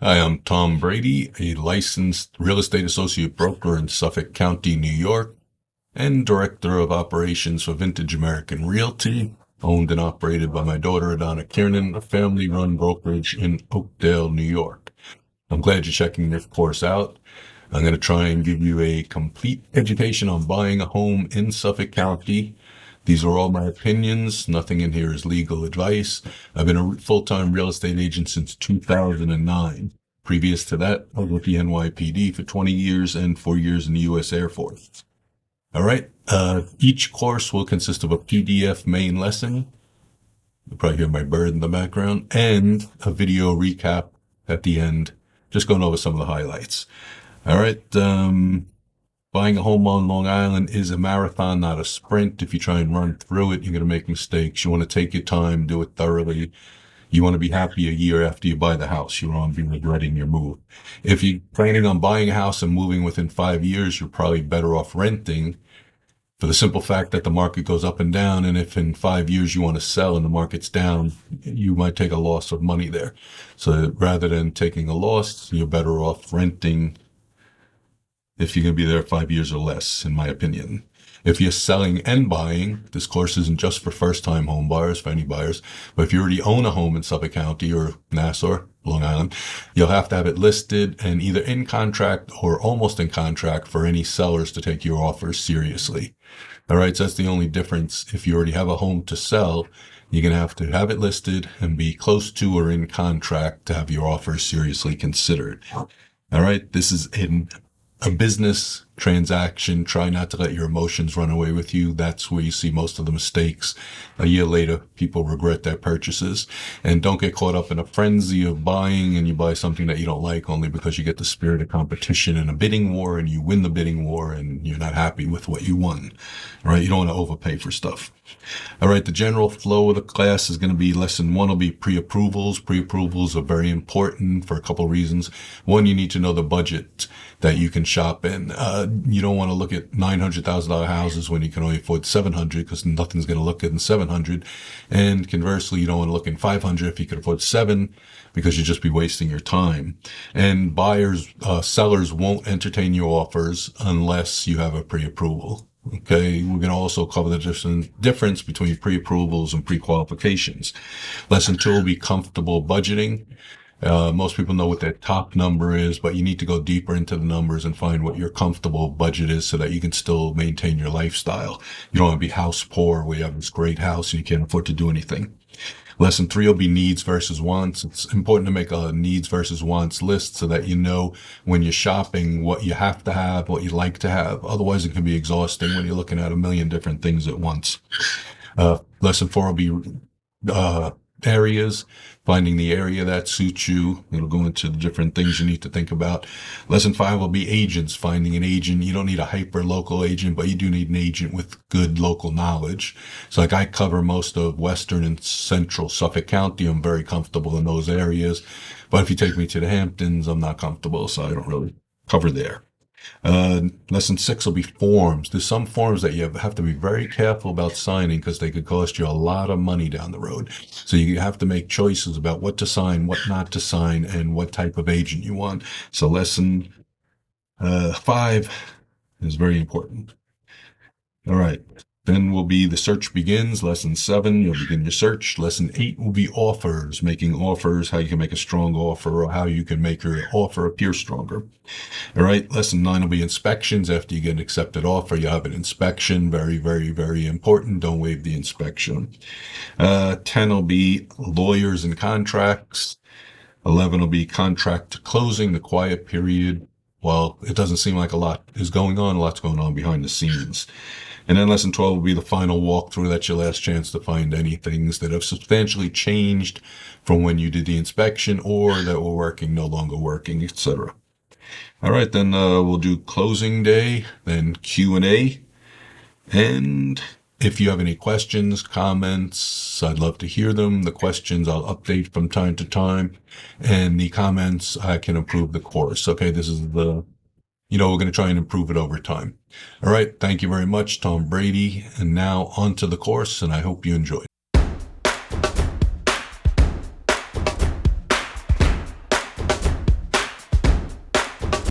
Hi, I'm Tom Brady, a licensed real estate associate broker in Suffolk County, New York, and director of operations for Vintage American Realty, owned and operated by my daughter, Adana Kiernan, a family-run brokerage in Oakdale, New York. I'm glad you're checking this course out. I'm going to try and give you a complete education on buying a home in Suffolk County. These are all my opinions. Nothing in here is legal advice. I've been a full-time real estate agent since 2009. Previous to that, I was with the NYPD for 20 years and 4 years in the U.S. Air Force. All right. Each course will consist of a PDF main lesson. You'll probably hear my bird in the background, and a video recap at the end, just going over some of the highlights. All right. Buying a home on Long Island is a marathon, not a sprint. If you try and run through it, you're going to make mistakes. You want to take your time, do it thoroughly. You want to be happy a year after you buy the house. You won't be regretting your move. If you're planning on buying a house and moving within 5 years, you're probably better off renting, for the simple fact that the market goes up and down. And if in 5 years you want to sell and the market's down, you might take a loss of money there. So rather than taking a loss, you're better off renting if you're going to be there 5 years or less, in my opinion. If you're selling and buying, this course isn't just for first-time home buyers, for any buyers, but if you already own a home in Suffolk County or Nassau, Long Island, you'll have to have it listed and either in contract or almost in contract for any sellers to take your offers seriously. All right, so that's the only difference. If you already have a home to sell, you're going to have it listed and be close to or in contract to have your offers seriously considered. All right, this is in a business transaction. Try not to let your emotions run away with you. That's where you see most of the mistakes. A year later, people regret their purchases. And don't get caught up in a frenzy of buying and you buy something that you don't like only because you get the spirit of competition in a bidding war and you win the bidding war and you're not happy with what you won. All right, you don't want to overpay for stuff. All right, the general flow of the class is going to be lesson 1 will be pre-approvals. Pre-approvals are very important for a couple of reasons. One, you need to know the budget that you can shop in. You don't want to look at $900,000 houses when you can only afford 700 because nothing's going to look good in 700. And conversely, you don't want to look in 500 if you can afford 7 because you'd just be wasting your time. And sellers won't entertain your offers unless you have a pre-approval. Okay, we're going to also cover the difference between pre-approvals and pre-qualifications. Lesson 2 will be comfortable budgeting. Most people know what their top number is, but you need to go deeper into the numbers and find what your comfortable budget is so that you can still maintain your lifestyle. You don't want to be house poor where you have this great house and you can't afford to do anything. Lesson 3 will be needs versus wants. It's important to make a needs versus wants list so that you know when you're shopping what you have to have, what you like to have. Otherwise, it can be exhausting when you're looking at a million different things at once. Lesson 4 will be areas, finding the area that suits you. It'll go into the different things you need to think about. Lesson 5 will be agents, finding an agent. You don't need a hyper local agent, but you do need an agent with good local knowledge. So like I cover most of Western and Central Suffolk County. I'm very comfortable in those areas. But if you take me to the Hamptons, I'm not comfortable, so I don't really cover there. Lesson 6 will be forms. There's some forms that you have to be very careful about signing because they could cost you a lot of money down the road. So you have to make choices about what to sign, what not to sign, and what type of agent you want. So lesson 5 is very important. All right. Then will be the search begins. Lesson 7, you'll begin your search. Lesson 8 will be offers, making offers, how you can make a strong offer or how you can make your offer appear stronger. All right. Lesson 9 will be inspections. After you get an accepted offer, you have an inspection. Very, very, very important. Don't waive the inspection. 10 will be lawyers and contracts. 11 will be contract to closing, the quiet period. Well, it doesn't seem like a lot is going on. A lot's going on behind the scenes. And then lesson 12 will be the final walkthrough. That's your last chance to find any things that have substantially changed from when you did the inspection or that were working, no longer working, etc. All right, then we'll do closing day, then Q&A. And if you have any questions, comments, I'd love to hear them. The questions I'll update from time to time. And the comments, I can improve the course. Okay, this is we're going to try and improve it over time. All right. Thank you very much, Tom Brady. And now on to the course, and I hope you enjoy.